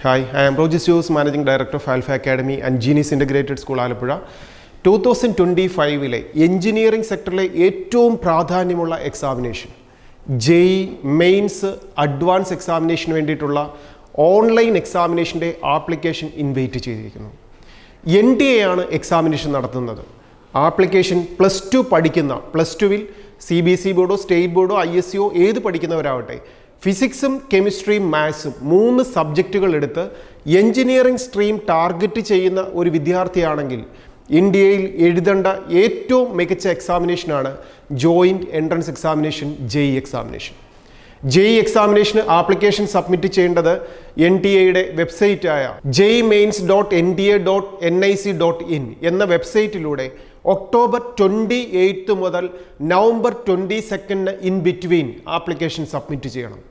Hi, I am Procedural Managing Director of Alpha Academy and Genius Integrated School, ALAPPUZHA. 2025 engineering sector ഏറ്റവും പ്രാധാന്യമുള്ള examination JEE mains advance എക്സാമിനേഷന് വേണ്ടിയിട്ടുള്ള online എക്സാമിനേഷൻ്റെ application invite ചെയ്തിരിക്കുന്നു. NTA ആണ് examination നടത്തുന്നത്. Application +2 പഠിക്കുന്ന +2വിൽ CBSE ബോർഡോ state ബോർഡോ ISCO ഏത് പഠിക്കുന്നവരാവട്ടെ ഫിസിക്സും കെമിസ്ട്രിയും മാത്സും 3 സബ്ജക്റ്റുകൾ എടുത്ത് engineering stream target ചെയ്യുന്ന ഒരു വിദ്യാർത്ഥിയാണെങ്കിൽ ഇന്ത്യയിൽ എഴുതേണ്ട ഏറ്റവും മികച്ച എക്സാമിനേഷനാണ് joint entrance examination JEE examination. JEE എക്സാമിനേഷന് ആപ്ലിക്കേഷൻ സബ്മിറ്റ് ചെയ്യേണ്ടത് NTAയുടെ വെബ്സൈറ്റായ JEEMains.nta.nic.in എന്ന വെബ്സൈറ്റിലൂടെ ഒക്ടോബർ 28 മുതൽ November 22 in between application submit ചെയ്യണം.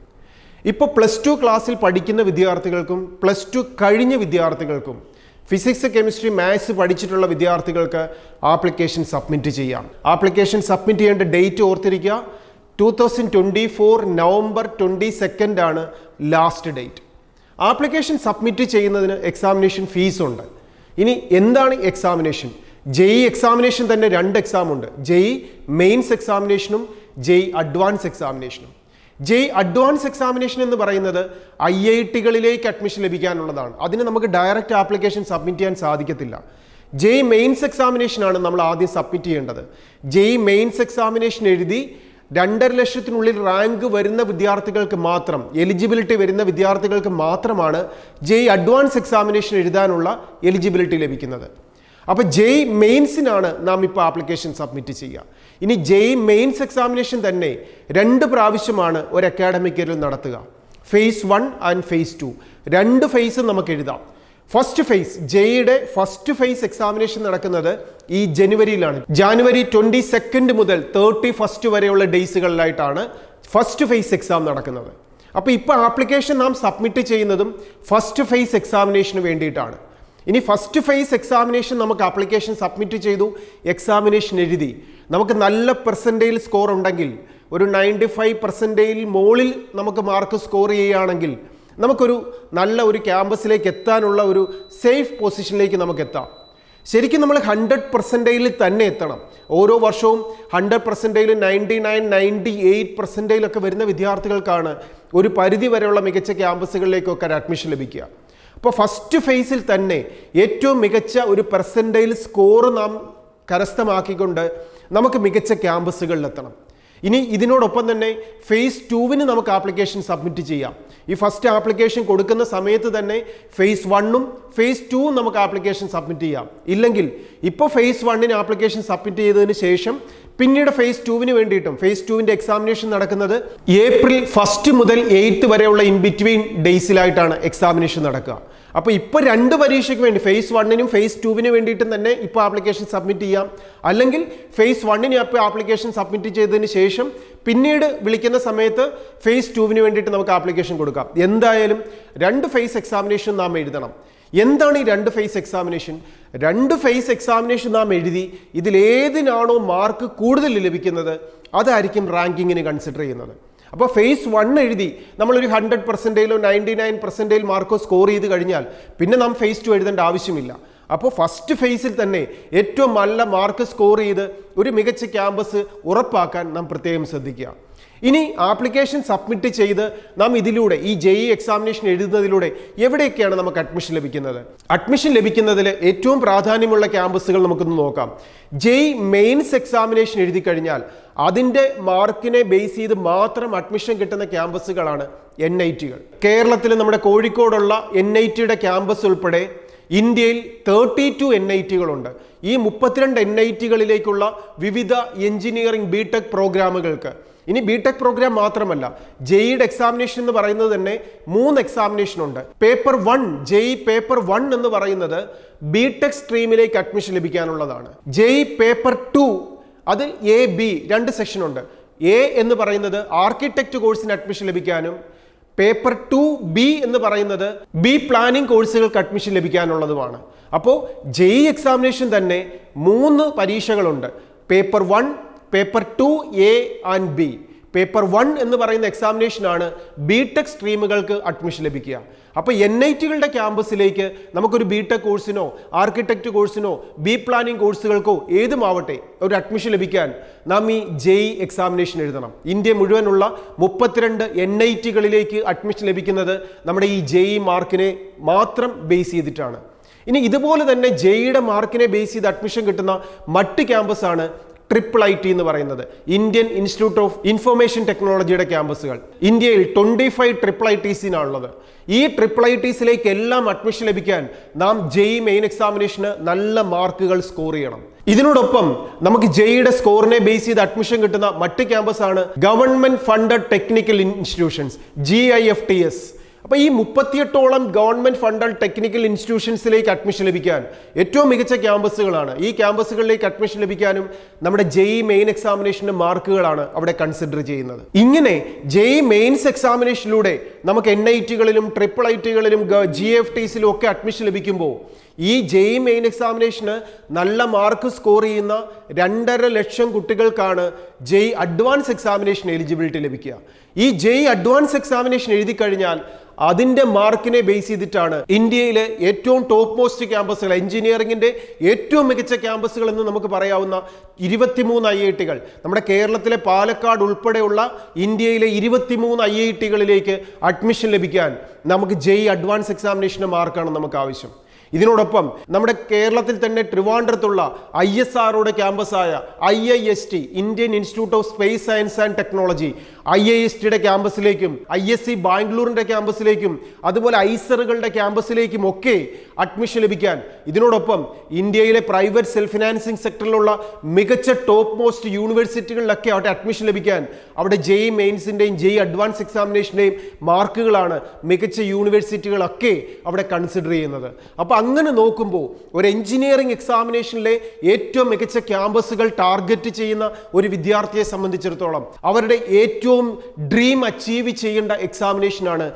ഇപ്പോൾ +2 ക്ലാസ്സിൽ പഠിക്കുന്ന വിദ്യാർത്ഥികൾക്കും +2 കഴിഞ്ഞ വിദ്യാർത്ഥികൾക്കും ഫിസിക്സ് കെമിസ്ട്രി മാത്സ് പഠിച്ചിട്ടുള്ള വിദ്യാർത്ഥികൾക്ക് ആപ്ലിക്കേഷൻ സബ്മിറ്റ് ചെയ്യാം. ആപ്ലിക്കേഷൻ സബ്മിറ്റ് ചെയ്യേണ്ട ഡേറ്റ് ഓർത്തിരിക്കുക, 2024 നവംബർ 22 ആണ് ലാസ്റ്റ് ഡേറ്റ്. ആപ്ലിക്കേഷൻ സബ്മിറ്റ് ചെയ്യുന്നതിന് എക്സാമിനേഷൻ ഫീസ് ഉണ്ട്. ഇനി എന്താണ് എക്സാമിനേഷൻ? JEE എക്സാമിനേഷൻ തന്നെ 2 എക്സാം ഉണ്ട്. JEE മെയിൻസ് എക്സാമിനേഷനും JEE അഡ്വാൻസ് എക്സാമിനേഷനും. JEE അഡ്വാൻസ് എക്സാമിനേഷൻ എന്ന് പറയുന്നത് IITകളിലേക്ക് അഡ്മിഷൻ ലഭിക്കാനുള്ളതാണ്. അതിന് നമുക്ക് ഡയറക്റ്റ് ആപ്ലിക്കേഷൻ സബ്മിറ്റ് ചെയ്യാൻ സാധിക്കത്തില്ല. JEE മെയിൻസ് എക്സാമിനേഷനാണ് നമ്മൾ ആദ്യം സബ്മിറ്റ് ചെയ്യേണ്ടത്. JEE മെയിൻസ് എക്സാമിനേഷൻ എഴുതി 2.5 ലക്ഷത്തിനുള്ളിൽ റാങ്ക് വരുന്ന വിദ്യാർത്ഥികൾക്ക് മാത്രം, എലിജിബിലിറ്റി വരുന്ന വിദ്യാർത്ഥികൾക്ക് മാത്രമാണ് JEE അഡ്വാൻസ് എക്സാമിനേഷൻ എഴുതാനുള്ള എലിജിബിലിറ്റി ലഭിക്കുന്നത്. അപ്പോൾ JEE മെയിൻസിനാണ് നാം ഇപ്പോൾ ആപ്ലിക്കേഷൻ സബ്മിറ്റ് ചെയ്യുക. ഇനി JEE മെയിൻസ് എക്സാമിനേഷൻ തന്നെ 2 പ്രാവശ്യമാണ് ഒരു അക്കാഡമിക് ഇയറിൽ നടത്തുക. phase 1 ആൻഡ് phase 2 2 ഫേസ് നമുക്ക് എഴുതാം. ഫസ്റ്റ് ഫേസ് JEEയുടെ ഫസ്റ്റ് ഫേസ് എക്സാമിനേഷൻ നടക്കുന്നത് ഈ ജനുവരിയിലാണ്. ജാനുവരി 22 മുതൽ 31 വരെയുള്ള ഡേയ്സുകളിലായിട്ടാണ് ഫസ്റ്റ് ഫേസ് എക്സാം നടക്കുന്നത്. അപ്പോൾ ഇപ്പോൾ ആപ്ലിക്കേഷൻ നാം സബ്മിറ്റ് ചെയ്യുന്നതും ഫസ്റ്റ് ഫേസ് എക്സാമിനേഷന് വേണ്ടിയിട്ടാണ്. ഇനി ഫസ്റ്റ് ഫേസ് എക്സാമിനേഷൻ നമുക്ക് ആപ്ലിക്കേഷൻ സബ്മിറ്റ് ചെയ്തു, എക്സാമിനേഷൻ എഴുതി, നമുക്ക് നല്ല പെർസെൻറ്റേജ് സ്കോർ ഉണ്ടെങ്കിൽ, ഒരു 95% മുകളിൽ നമുക്ക് മാർക്ക് സ്കോർ ചെയ്യുകയാണെങ്കിൽ നമുക്കൊരു നല്ല ഒരു ക്യാമ്പസിലേക്ക് എത്താനുള്ള ഒരു സേഫ് പൊസിഷനിലേക്ക് നമുക്ക് എത്താം. ശരിക്കും നമ്മൾ 100% തന്നെ എത്തണം. ഓരോ വർഷവും 100%, 99%, 98% ഒക്കെ വരുന്ന വിദ്യാർത്ഥികൾക്കാണ് ഒരു പരിധി വരെയുള്ള മികച്ച ക്യാമ്പസുകളിലേക്കൊക്കെ അഡ്മിഷൻ ലഭിക്കുക. അപ്പോൾ ഫസ്റ്റ് ഫേസിൽ തന്നെ ഏറ്റവും മികച്ച ഒരു പെർസെൻറ്റേജ് സ്കോർ നാം കരസ്ഥമാക്കിക്കൊണ്ട് നമുക്ക് മികച്ച ക്യാമ്പസുകളിലെത്തണം. ഇനി ഇതിനോടൊപ്പം തന്നെ phase 2വിന് നമുക്ക് ആപ്ലിക്കേഷൻ സബ്മിറ്റ് ചെയ്യാം. ഈ ഫസ്റ്റ് ആപ്ലിക്കേഷൻ കൊടുക്കുന്ന സമയത്ത് തന്നെ phase 1ഉം phase 2ഉം നമുക്ക് ആപ്ലിക്കേഷൻ സബ്മിറ്റ് ചെയ്യാം. ഇല്ലെങ്കിൽ ഇപ്പോൾ phase 1ന് ആപ്ലിക്കേഷൻ സബ്മിറ്റ് ചെയ്തതിന് ശേഷം പിന്നീട് phase 2വിന് വേണ്ടിയിട്ടും phase 2വിൻ്റെ എക്സാമിനേഷൻ നടക്കുന്നത് ഏപ്രിൽ 1 മുതൽ 8 വരെയുള്ള ഇൻ ബിറ്റ്വീൻ ഡേയ്സിലായിട്ടാണ് എക്സാമിനേഷൻ നടക്കുക. അപ്പോൾ ഇപ്പോൾ 2 പരീക്ഷയ്ക്ക് വേണ്ടി phase 1നും phase 2വിന് വേണ്ടിയിട്ടും തന്നെ ഇപ്പോൾ ആപ്ലിക്കേഷൻ സബ്മിറ്റ് ചെയ്യാം. അല്ലെങ്കിൽ phase 1ന് അപ്പോൾ ആപ്ലിക്കേഷൻ സബ്മിറ്റ് ചെയ്തതിന് ശേഷം പിന്നീട് വിളിക്കുന്ന സമയത്ത് phase 2വിന് വേണ്ടിയിട്ട് നമുക്ക് ആപ്ലിക്കേഷൻ കൊടുക്കാം. എന്തായാലും 2 ഫേസ് എക്സാമിനേഷൻ നാം എഴുതണം. എന്താണ് ഈ 2 ഫേസ് എക്സാമിനേഷൻ? 2 ഫേസ് എക്സാമിനേഷൻ നാം എഴുതി ഇതിലേതിനാണോ മാർക്ക് കൂടുതൽ ലഭിക്കുന്നത് അതായിരിക്കും റാങ്കിങ്ങിന് കൺസിഡർ ചെയ്യുന്നത്. അപ്പോൾ phase 1 എഴുതി നമ്മളൊരു 100%, 99% മാർക്കോ സ്കോർ ചെയ്ത് കഴിഞ്ഞാൽ പിന്നെ നാം phase 2 എഴുതേണ്ട ആവശ്യമില്ല. അപ്പോൾ ഫസ്റ്റ് ഫേസിൽ തന്നെ ഏറ്റവും നല്ല മാർക്ക് സ്കോർ ചെയ്ത് ഒരു മികച്ച ക്യാമ്പസ് ഉറപ്പാക്കാൻ നാം പ്രത്യേകം ശ്രദ്ധിക്കുക. ഇനി ആപ്ലിക്കേഷൻ സബ്മിറ്റ് ചെയ്ത് നാം ഇതിലൂടെ ഈ JEE എക്സാമിനേഷൻ എഴുതുന്നതിലൂടെ എവിടെയൊക്കെയാണ് നമുക്ക് അഡ്മിഷൻ ലഭിക്കുന്നത്? അഡ്മിഷൻ ലഭിക്കുന്നതിൽ ഏറ്റവും പ്രാധാന്യമുള്ള ക്യാമ്പസുകൾ നമുക്കൊന്ന് നോക്കാം. JEE മെയിൻസ് എക്സാമിനേഷൻ എഴുതി കഴിഞ്ഞാൽ അതിൻ്റെ മാർക്കിനെ ബേസ് ചെയ്ത് മാത്രം അഡ്മിഷൻ കിട്ടുന്ന ക്യാമ്പസുകളാണ് NITകൾ. കേരളത്തിൽ നമ്മുടെ കോഴിക്കോടുള്ള NITയുടെ ക്യാമ്പസ് ഉൾപ്പെടെ ഇന്ത്യയിൽ 32 NITകളുണ്ട്. ഈ 32 NITകളിലേക്കുള്ള വിവിധ എഞ്ചിനീയറിംഗ് B.Tech പ്രോഗ്രാമുകൾക്ക്, ഇനി B.Tech പ്രോഗ്രാം മാത്രമല്ല, JEEയുടെ എക്സാമിനേഷൻ എന്ന് പറയുന്നത് തന്നെ 3 എക്സാമിനേഷൻ ഉണ്ട്. പേപ്പർ 1 JEE പേപ്പർ 1 എന്ന് പറയുന്നത് B.Tech സ്ട്രീമിലേക്ക് അഡ്മിഷൻ ലഭിക്കാനുള്ളതാണ്. JEE പേപ്പർ 2 അതിൽ A-B 2 സെക്ഷൻ ഉണ്ട്. A എന്ന് പറയുന്നത് ആർക്കിടെക്റ്റ് കോഴ്സിന് അഡ്മിഷൻ ലഭിക്കാനും പേപ്പർ 2B എന്ന് പറയുന്നത് B പ്ലാനിംഗ് കോഴ്സുകൾക്ക് അഡ്മിഷൻ ലഭിക്കാനുള്ളതുമാണ്. അപ്പോൾ JEE എക്സാമിനേഷൻ തന്നെ 3 പരീക്ഷകളുണ്ട്. Paper 1, paper 2 A and B. Paper 1 എന്ന് പറയുന്ന എക്സാമിനേഷനാണ് B.Tech സ്ട്രീമുകൾക്ക് അഡ്മിഷൻ ലഭിക്കുക. അപ്പോൾ NITകളുടെ ക്യാമ്പസിലേക്ക് നമുക്കൊരു B.Tech കോഴ്സിനോ ആർക്കിടെക്ട് കോഴ്സിനോ പ്ലാനിംഗ് കോഴ്സുകൾക്കോ ഏതുമാവട്ടെ ഒരു അഡ്മിഷൻ ലഭിക്കാൻ നാം ഈ JEE എക്സാമിനേഷൻ എഴുതണം. ഇന്ത്യ മുഴുവനുള്ള 32 NITകളിലേക്ക് അഡ്മിഷൻ ലഭിക്കുന്നത് നമ്മുടെ ഈ JEE മാർക്കിനെ മാത്രം ബേസ് ചെയ്തിട്ടാണ്. ഇനി ഇതുപോലെ തന്നെ JEEയുടെ മാർക്കിനെ ബേസ് ചെയ്ത് അഡ്മിഷൻ കിട്ടുന്ന മറ്റ് ക്യാമ്പസാണ് IIT എന്ന് പറയുന്നത്, ഇന്ത്യൻ ഇൻസ്റ്റിറ്റ്യൂട്ട് ഓഫ് ഇൻഫർമേഷൻ ടെക്നോളജിയുടെ ക്യാമ്പസുകൾ. ഇന്ത്യയിൽ 25 IITസിനാണുള്ളത്. ഈ IITസിലേക്ക് എല്ലാം അഡ്മിഷൻ ലഭിക്കാൻ നാം JEE മെയിൻ എക്സാമിനേഷന് നല്ല മാർക്കുകൾ സ്കോർ ചെയ്യണം. ഇതിനോടൊപ്പം നമുക്ക് JEEയുടെ സ്കോറിനെ ബേസ് ചെയ്ത് അഡ്മിഷൻ കിട്ടുന്ന മറ്റ് ക്യാമ്പസാണ് government funded technical institutions, GIFTS. അപ്പോൾ ഈ 38ഓളം ഗവൺമെന്റ് ഫണ്ടഡ് ടെക്നിക്കൽ ഇൻസ്റ്റിറ്റ്യൂഷൻസിലേക്ക് അഡ്മിഷൻ ലഭിക്കാൻ ഏറ്റവും മികച്ച ക്യാമ്പസുകളാണ്. ഈ ക്യാമ്പസുകളിലേക്ക് അഡ്മിഷൻ ലഭിക്കാനും നമ്മുടെ JEE മെയിൻ എക്സാമിനേഷന്റെ മാർക്കുകളാണ് അവിടെ കൺസിഡർ ചെയ്യുന്നത്. ഇങ്ങനെ JEE മെയിൻസ് എക്സാമിനേഷനിലൂടെ നമുക്ക് NITകളിലും IITകളിലും GFTസിലും ഒക്കെ അഡ്മിഷൻ ലഭിക്കുമ്പോൾ ഈ JEE മെയിൻ എക്സാമിനേഷന് നല്ല മാർക്ക് സ്കോർ ചെയ്യുന്ന 2.5 ലക്ഷം കുട്ടികൾക്കാണ് JEE അഡ്വാൻസ് എക്സാമിനേഷൻ എലിജിബിലിറ്റി ലഭിക്കുക. ഈ JEE അഡ്വാൻസ് എക്സാമിനേഷൻ എഴുതി കഴിഞ്ഞാൽ അതിന്റെ മാർക്കിനെ ബേസ് ചെയ്തിട്ടാണ് ഇന്ത്യയിലെ ഏറ്റവും ടോപ്പ് മോസ്റ്റ് ക്യാമ്പസുകൾ, എഞ്ചിനീയറിംഗിന്റെ ഏറ്റവും മികച്ച ക്യാമ്പസുകൾ എന്ന് നമുക്ക് പറയാവുന്ന 23 IITകൾ, നമ്മുടെ കേരളത്തിലെ പാലക്കാട് ഉൾപ്പെടെയുള്ള ഇന്ത്യയിലെ 23 IITകളിലേക്ക് അഡ്മിഷൻ ലഭിക്കാൻ നമുക്ക് JEE അഡ്വാൻസ് എക്സാമിനേഷന്റെ മാർക്കാണ് നമുക്ക് ആവശ്യം. ഇതിനോടൊപ്പം നമ്മുടെ കേരളത്തിൽ തന്നെ ട്രിവാൻഡ്രത്തുള്ള ISROയുടെ ക്യാമ്പസായ IIST, Indian institute of space science and technology, IISTയുടെ ക്യാമ്പസിലേക്കും ISC ബാംഗ്ലൂരിന്റെ ക്യാമ്പസിലേക്കും അതുപോലെ ഐസറുകളുടെ ക്യാമ്പസിലേക്കും ഒക്കെ അഡ്മിഷൻ ലഭിക്കാൻ, ഇതിനോടൊപ്പം ഇന്ത്യയിലെ പ്രൈവറ്റ് സെൽഫ് ഫിനാൻസിങ് സെക്ടറിലുള്ള മികച്ച ടോപ്പ് മോസ്റ്റ് യൂണിവേഴ്സിറ്റികളിലൊക്കെ അവിടെ അഡ്മിഷൻ ലഭിക്കാൻ അവിടെ JEE മെയിൻസിന്റെയും JEE അഡ്വാൻസ് എക്സാമിനേഷന്റെയും മാർക്കുകളാണ് മികച്ച യൂണിവേഴ്സിറ്റികളൊക്കെ അവിടെ കൺസിഡർ ചെയ്യുന്നത്. അപ്പോൾ അങ്ങനെ നോക്കുമ്പോൾ ഒരു എഞ്ചിനീയറിംഗ് എക്സാമിനേഷനിലെ ഏറ്റവും മികച്ച ക്യാമ്പസുകൾ ടാർഗറ്റ് ചെയ്യുന്ന ഒരു വിദ്യാർത്ഥിയെ സംബന്ധിച്ചിടത്തോളം അവരുടെ ഏറ്റവും ഡ്രീം അച്ചീവ് ചെയ്യേണ്ട എക്സാമിനേഷനാണ്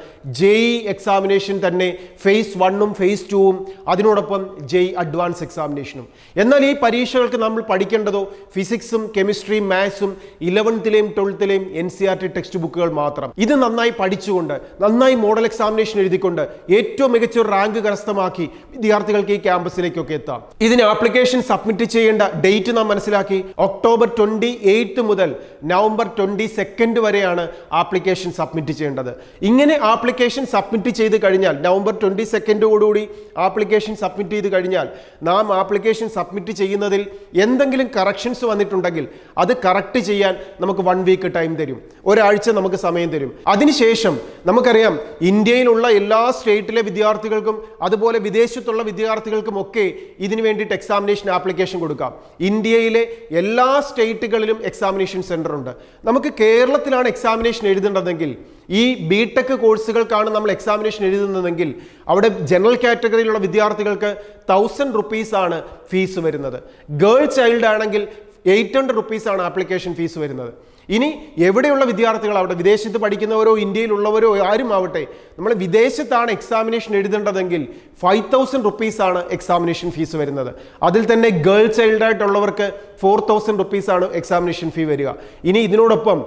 JEE എക്സാമിനേഷൻ തന്നെ, ഫേസ് 1ഉം ഫേസ് 2ഉം അതിനോടൊപ്പം JEE അഡ്വാൻസ് എക്സാമിനേഷനും. എന്നാൽ ഈ പരീക്ഷകൾക്ക് നമ്മൾ പഠിക്കേണ്ടതോ ഫിസിക്സും കെമിസ്ട്രിയും മാത്സും 11ലെയും 12ലെയും NCERT ടെക്സ്റ്റ് ബുക്കുകൾ മാത്രം. ഇത് നന്നായി പഠിച്ചുകൊണ്ട് നന്നായി മോഡൽ എക്സാമിനേഷൻ എഴുതിക്കൊണ്ട് ഏറ്റവും മികച്ച ഒരു റാങ്ക് കരസ്ഥമാക്കി വിദ്യാർത്ഥികൾക്ക് ഈ ക്യാമ്പസിലേക്കൊക്കെ എത്താം. ഇതിന് ആപ്ലിക്കേഷൻ സബ്മിറ്റ് ചെയ്യേണ്ട ഡേറ്റ് നാം മനസ്സിലാക്കി. ഒക്ടോബർ 28 മുതൽ നവംബർ 22 വരെയാണ് ആപ്ലിക്കേഷൻ സബ്മിറ്റ് ചെയ്യേണ്ടത്. ഇങ്ങനെ ആപ്ലിക്കേഷൻ സബ്മിറ്റ് ചെയ്ത് കഴിഞ്ഞാൽ നവംബർ 22 ആപ്ലിക്കേഷൻ സബ്മിറ്റ് ചെയ്ത് കഴിഞ്ഞാൽ നാം ആപ്ലിക്കേഷൻ സബ്മിറ്റ് ചെയ്യുന്നതിൽ എന്തെങ്കിലും കറക്ഷൻസ് വന്നിട്ടുണ്ടെങ്കിൽ അത് കറക്റ്റ് ചെയ്യാൻ നമുക്ക് 1 വീക്ക് ടൈം തരും, ഒരാഴ്ച നമുക്ക് സമയം തരും. അതിനുശേഷം നമുക്കറിയാം ഇന്ത്യയിലുള്ള എല്ലാ സ്റ്റേറ്റിലെ വിദ്യാർത്ഥികൾക്കും അതുപോലെ വിദേശത്തുള്ള വിദ്യാർത്ഥികൾക്കും ഒക്കെ ഇതിനു വേണ്ടിയിട്ട് എക്സാമിനേഷൻ ആപ്ലിക്കേഷൻ കൊടുക്കാം. ഇന്ത്യയിലെ എല്ലാ സ്റ്റേറ്റുകളിലും എക്സാമിനേഷൻ സെന്റർ ഉണ്ട്. നമുക്ക് കേരളത്തിലാണ് എക്സാമിനേഷൻ എഴുതേണ്ടതെങ്കിൽ, ഈ B.Tech കോഴ്സുകൾക്കാണ് നമ്മൾ എക്സാമിനേഷൻ എഴുതുന്നതെങ്കിൽ അവിടെ ജനറൽ കാറ്റഗറിയിലുള്ള വിദ്യാർത്ഥികൾക്ക് 1000 rupees ആണ് ഫീസ് വരുന്നത്. ഗേൾ ചൈൽഡ് ആണെങ്കിൽ 800 rupees ആണ് ആപ്ലിക്കേഷൻ ഫീസ് വരുന്നത്. ഇനി എവിടെയുള്ള വിദ്യാർത്ഥികൾ, അവിടെ വിദേശത്ത് പഠിക്കുന്നവരോ ഇന്ത്യയിലുള്ളവരോ ആരും ആവട്ടെ, നമ്മൾ വിദേശത്താണ് എക്സാമിനേഷൻ എഴുതേണ്ടതെങ്കിൽ 5000 rupees ആണ് എക്സാമിനേഷൻ ഫീസ് വരുന്നത്. അതിൽ തന്നെ ഗേൾ ചൈൽഡ് ആയിട്ടുള്ളവർക്ക് 4000 rupees ആണ് എക്സാമിനേഷൻ ഫീ വരിക. ഇനി ഇതിനോടൊപ്പം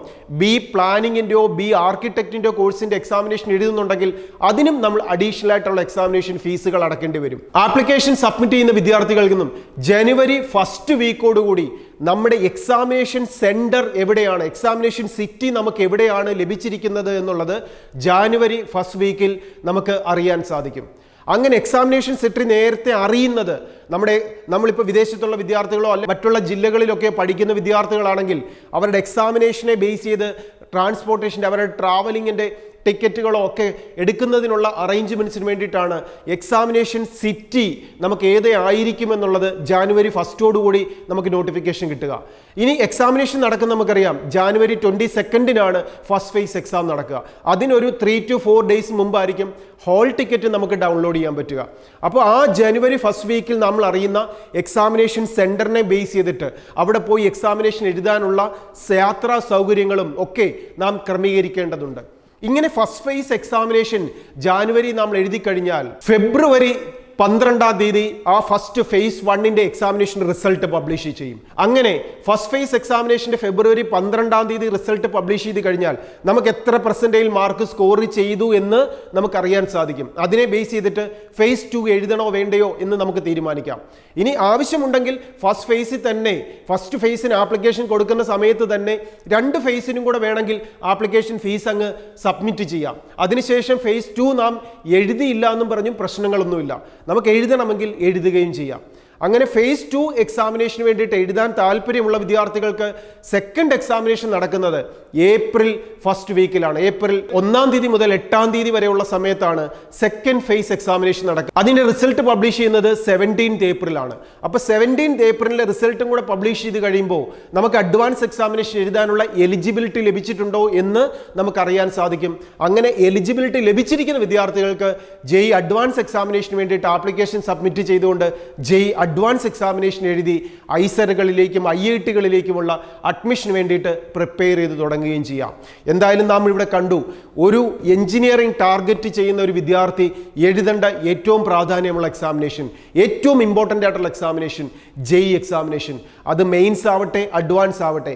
പ്ലാനിങ്ങിൻ്റെയോ ആർക്കിടെക്റ്റിൻ്റെയോ കോഴ്സിൻ്റെ എക്സാമിനേഷൻ എഴുതുന്നുണ്ടെങ്കിൽ അതിനും നമ്മൾ അഡീഷണൽ ആയിട്ടുള്ള എക്സാമിനേഷൻ ഫീസുകൾ അടക്കേണ്ടി വരും. ആപ്ലിക്കേഷൻ സബ്മിറ്റ് ചെയ്യുന്ന വിദ്യാർത്ഥികളിൽ നിന്നും ജനുവരി 1st വീക്കോടുകൂടി നമ്മുടെ എക്സാമിനേഷൻ സെന്റർ എവിടെയാണ്, എക്സാമിനേഷൻ സിറ്റി നമുക്ക് എവിടെയാണ് ലഭിച്ചിരിക്കുന്നത് എന്നുള്ളത് ജാനുവരി 1st വീക്കിൽ നമുക്ക് അറിയാൻ സാധിക്കും. അങ്ങനെ എക്സാമിനേഷൻ സെന്റർ നേരത്തെ അറിയുന്നത് നമ്മളിപ്പോൾ വിദേശത്തുള്ള വിദ്യാർത്ഥികളോ അല്ല മറ്റുള്ള ജില്ലകളിലൊക്കെ പഠിക്കുന്ന വിദ്യാർത്ഥികളാണെങ്കിൽ അവരുടെ എക്സാമിനേഷനെ ബേസ് ചെയ്ത് ട്രാൻസ്പോർട്ടേഷൻ്റെ അവരുടെ ട്രാവലിങ്ങിൻ്റെ ടിക്കറ്റുകളോ ഒക്കെ എടുക്കുന്നതിനുള്ള അറേഞ്ച്മെന്റ്സിന് വേണ്ടിയിട്ടാണ് എക്സാമിനേഷൻ സിറ്റി നമുക്ക് ഏതേ ആയിരിക്കുമെന്നുള്ളത് ജാനുവരി 1st നമുക്ക് നോട്ടിഫിക്കേഷൻ കിട്ടുക. ഇനി എക്സാമിനേഷൻ നടക്കുന്ന നമുക്കറിയാം ജാനുവരി 22 ഫസ്റ്റ് ഫേസ് എക്സാം നടക്കുക. അതിനൊരു 3 to 4 days മുമ്പായിരിക്കും ഹോൾ ടിക്കറ്റ് നമുക്ക് ഡൗൺലോഡ് ചെയ്യാൻ പറ്റുക. അപ്പോൾ ആ ജനുവരി 1st വീക്കിൽ നമ്മൾ അറിയുന്ന എക്സാമിനേഷൻ സെന്ററിനെ ബേസ് ചെയ്തിട്ട് അവിടെ പോയി എക്സാമിനേഷൻ എഴുതാനുള്ള യാത്രാ സൗകര്യങ്ങളും ഒക്കെ നാം ക്രമീകരിക്കേണ്ടതുണ്ട്. ഇങ്ങനെ ഫസ്റ്റ് ഫേസ് എക്സാമിനേഷൻ ജാനുവരി നമ്മൾ എഴുതി കഴിഞ്ഞാൽ ഫെബ്രുവരി 12-ാം തീയതി ആ ഫസ്റ്റ് ഫേസ് 1-ന്റെ എക്സാമിനേഷൻ റിസൾട്ട് പബ്ലിഷ് ചെയ്യും. അങ്ങനെ ഫസ്റ്റ് ഫേസ് എക്സാമിനേഷന്റെ ഫെബ്രുവരി 12-ാം തീയതി റിസൾട്ട് പബ്ലിഷ് ചെയ്ത് കഴിഞ്ഞാൽ നമുക്ക് എത്ര പെർസെന്റേജ് മാർക്ക് സ്കോർ ചെയ്തു എന്ന് നമുക്കറിയാൻ സാധിക്കും. അതിനെ ബേസ് ചെയ്തിട്ട് ഫേസ് 2 എഴുതണോ വേണ്ടയോ എന്ന് നമുക്ക് തീരുമാനിക്കാം. ഇനി ആവശ്യമുണ്ടെങ്കിൽ ഫസ്റ്റ് ഫേസിൽ തന്നെ ഫസ്റ്റ് ഫേസിന് ആപ്ലിക്കേഷൻ കൊടുക്കുന്ന സമയത്ത് തന്നെ 2 ഫേസിനും കൂടെ വേണമെങ്കിൽ ആപ്ലിക്കേഷൻ ഫീസ് അങ്ങ് സബ്മിറ്റ് ചെയ്യാം. അതിനുശേഷം ഫേസ് 2 നാം എഴുതിയില്ല എന്നും പറഞ്ഞും പ്രശ്നങ്ങളൊന്നുമില്ല. നമുക്ക് എഴുതണമെങ്കിൽ എഴുതുകയും ചെയ്യാം. അങ്ങനെ ഫേസ് 2 എക്സാമിനേഷന് വേണ്ടിയിട്ട് എഴുതാൻ താല്പര്യമുള്ള വിദ്യാർത്ഥികൾക്ക് സെക്കൻഡ് എക്സാമിനേഷൻ നടക്കുന്നത് ഏപ്രിൽ ഫസ്റ്റ് വീക്കിലാണ്. ഏപ്രിൽ 1-ാം തീയതി മുതൽ 8-ാം തീയതി വരെയുള്ള സമയത്താണ് സെക്കൻഡ് ഫേസ് എക്സാമിനേഷൻ നടക്കുക. അതിന്റെ റിസൾട്ട് പബ്ലിഷ് ചെയ്യുന്നത് 17th ഏപ്രിലാണ്. അപ്പോൾ 17th ഏപ്രിലിലെ റിസൾട്ടും കൂടെ പബ്ലിഷ് ചെയ്ത് കഴിയുമ്പോൾ നമുക്ക് അഡ്വാൻസ് എക്സാമിനേഷൻ എഴുതാനുള്ള എലിജിബിലിറ്റി ലഭിച്ചിട്ടുണ്ടോ എന്ന് നമുക്കറിയാൻ സാധിക്കും. അങ്ങനെ എലിജിബിലിറ്റി ലഭിച്ചിരിക്കുന്ന വിദ്യാർത്ഥികൾക്ക് JEE അഡ്വാൻസ് എക്സാമിനേഷന് വേണ്ടിയിട്ട് ആപ്ലിക്കേഷൻ സബ്മിറ്റ് ചെയ്തുകൊണ്ട് JEE അഡ്വാൻസ് എക്സാമിനേഷൻ എഴുതി ഐസറുകളിലേക്കും IIT-കളിലേക്കുമുള്ള അഡ്മിഷന് വേണ്ടിയിട്ട് പ്രിപ്പയർ ചെയ്ത് തുടങ്ങുകയും ചെയ്യാം. എന്തായാലും നാം ഇവിടെ കണ്ടു, ഒരു എഞ്ചിനീയറിംഗ് ടാർഗറ്റ് ചെയ്യുന്ന ഒരു വിദ്യാർത്ഥി എഴുതേണ്ട ഏറ്റവും പ്രാധാന്യമുള്ള എക്സാമിനേഷൻ, ഏറ്റവും ഇമ്പോർട്ടൻ്റ് ആയിട്ടുള്ള എക്സാമിനേഷൻ JEE എക്സാമിനേഷൻ. അത് മെയിൻസ് ആവട്ടെ, അഡ്വാൻസ് ആവട്ടെ,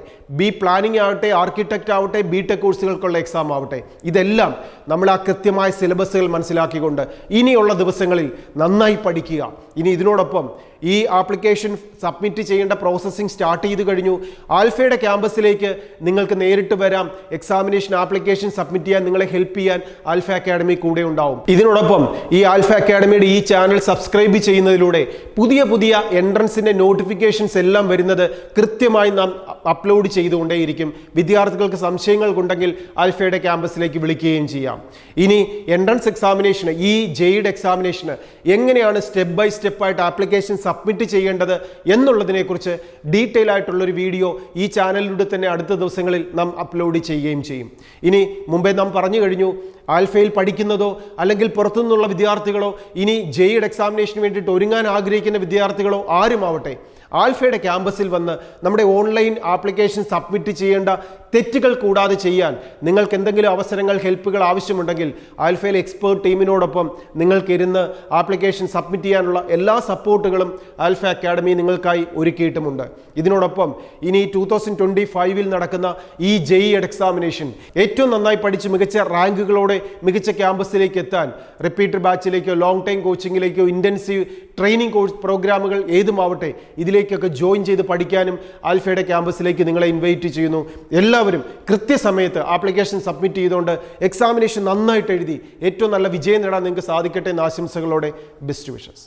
പ്ലാനിംഗ് ആവട്ടെ, ആർക്കിടെക്റ്റ് ആവട്ടെ, B.Tech കോഴ്സുകൾക്കുള്ള എക്സാം ആവട്ടെ, ഇതെല്ലാം നമ്മൾ ആ കൃത്യമായ സിലബസുകൾ മനസ്സിലാക്കിക്കൊണ്ട് ഇനിയുള്ള ദിവസങ്ങളിൽ നന്നായി പഠിക്കുക. ഇനി ഇതിനോടൊപ്പം ഈ ആപ്ലിക്കേഷൻ സബ്മിറ്റ് ചെയ്യേണ്ട പ്രോസസ്സിംഗ് സ്റ്റാർട്ട് ചെയ്ത് കഴിഞ്ഞു. ആൽഫയുടെ ക്യാമ്പസിലേക്ക് നിങ്ങൾക്ക് നേരിട്ട് വരാം. എക്സാമിനേഷൻ ആപ്ലിക്കേഷൻ സബ്മിറ്റ് ചെയ്യാൻ നിങ്ങളെ ഹെൽപ്പ് ചെയ്യാൻ ആൽഫ അക്കാഡമി കൂടെ ഉണ്ടാവും. ഇതിനോടൊപ്പം ഈ ആൽഫ അക്കാഡമിയുടെ ഈ ചാനൽ സബ്സ്ക്രൈബ് ചെയ്യുന്നതിലൂടെ പുതിയ പുതിയ എൻട്രൻസിന്റെ നോട്ടിഫിക്കേഷൻസ് എല്ലാം വരുന്നത് കൃത്യമായി നാം അപ്ലോഡ് ചെയ്തുകൊണ്ടേയിരിക്കും. വിദ്യാർത്ഥികൾക്ക് സംശയങ്ങൾക്കുണ്ടെങ്കിൽ ആൽഫയുടെ ക്യാമ്പസിലേക്ക് വിളിക്കുകയും ചെയ്യാം. ഇനി എൻട്രൻസ് എക്സാമിനേഷന്, ഈ JEE എക്സാമിനേഷന് എങ്ങനെയാണ് സ്റ്റെപ്പ് ബൈ സ്റ്റെപ്പായിട്ട് ആപ്ലിക്കേഷൻ സബ്മിറ്റ് ചെയ്യേണ്ടത് എന്നുള്ളതിനെക്കുറിച്ച് ഡീറ്റെയിൽ ആയിട്ടുള്ളൊരു വീഡിയോ ഈ ചാനലിലൂടെ തന്നെ അടുത്ത ദിവസങ്ങളിൽ നാം അപ്ലോഡ് ചെയ്യുകയും ചെയ്യും. ഇനി മുമ്പേ നാം പറഞ്ഞു കഴിഞ്ഞു, ആൽഫയിൽ പഠിക്കുന്നതോ അല്ലെങ്കിൽ പുറത്തുനിന്നുള്ള വിദ്യാർത്ഥികളോ ഇനി JEE എക്സാമിനേഷന് വേണ്ടിയിട്ട് ഒരുങ്ങാൻ ആഗ്രഹിക്കുന്ന വിദ്യാർത്ഥികളോ ആരുമാവട്ടെ, ആൽഫയുടെ ക്യാമ്പസിൽ വന്ന് നമ്മുടെ ഓൺലൈൻ ആപ്ലിക്കേഷൻ സബ്മിറ്റ് ചെയ്യേണ്ട തെറ്റുകൾ കൂടാതെ ചെയ്യാൻ നിങ്ങൾക്ക് എന്തെങ്കിലും അവസരങ്ങൾ, ഹെൽപ്പുകൾ ആവശ്യമുണ്ടെങ്കിൽ ആൽഫയിലെ എക്സ്പേർട്ട് ടീമിനോടൊപ്പം നിങ്ങൾക്ക് ഇരുന്ന് ആപ്ലിക്കേഷൻ സബ്മിറ്റ് ചെയ്യാനുള്ള എല്ലാ സപ്പോർട്ടുകളും ആൽഫ അക്കാഡമി നിങ്ങൾക്കായി ഒരുക്കിയിട്ടുമുണ്ട്. ഇതിനോടൊപ്പം ഇനി 2025-ൽ നടക്കുന്ന ഈ JEE എക്സാമിനേഷൻ ഏറ്റവും നന്നായി പഠിച്ച് മികച്ച റാങ്കുകളോടെ മികച്ച ക്യാമ്പസിലേക്ക് എത്താൻ റിപ്പീറ്റർ ബാച്ചിലേക്കോ ലോങ് ടൈം കോച്ചിങ്ങിലേക്കോ ഇൻറ്റൻസീവ് ട്രെയിനിങ് കോഴ്സ് പ്രോഗ്രാമുകൾ ഏതുമാവട്ടെ ഇതിലേക്കൊക്കെ ജോയിൻ ചെയ്ത് പഠിക്കാനും ആൽഫയുടെ ക്യാമ്പസിലേക്ക് നിങ്ങളെ ഇൻവൈറ്റ് ചെയ്യുന്നു. എല്ലാവരും കൃത്യസമയത്ത് ആപ്ലിക്കേഷൻ സബ്മിറ്റ് ചെയ്തുകൊണ്ട് എക്സാമിനേഷൻ നന്നായിട്ട് എഴുതി ഏറ്റവും നല്ല വിജയം നേടാൻ നിങ്ങൾക്ക് സാധിക്കട്ടെ എന്ന ആശംസകളോടെ ബെസ്റ്റ് വിഷസ്.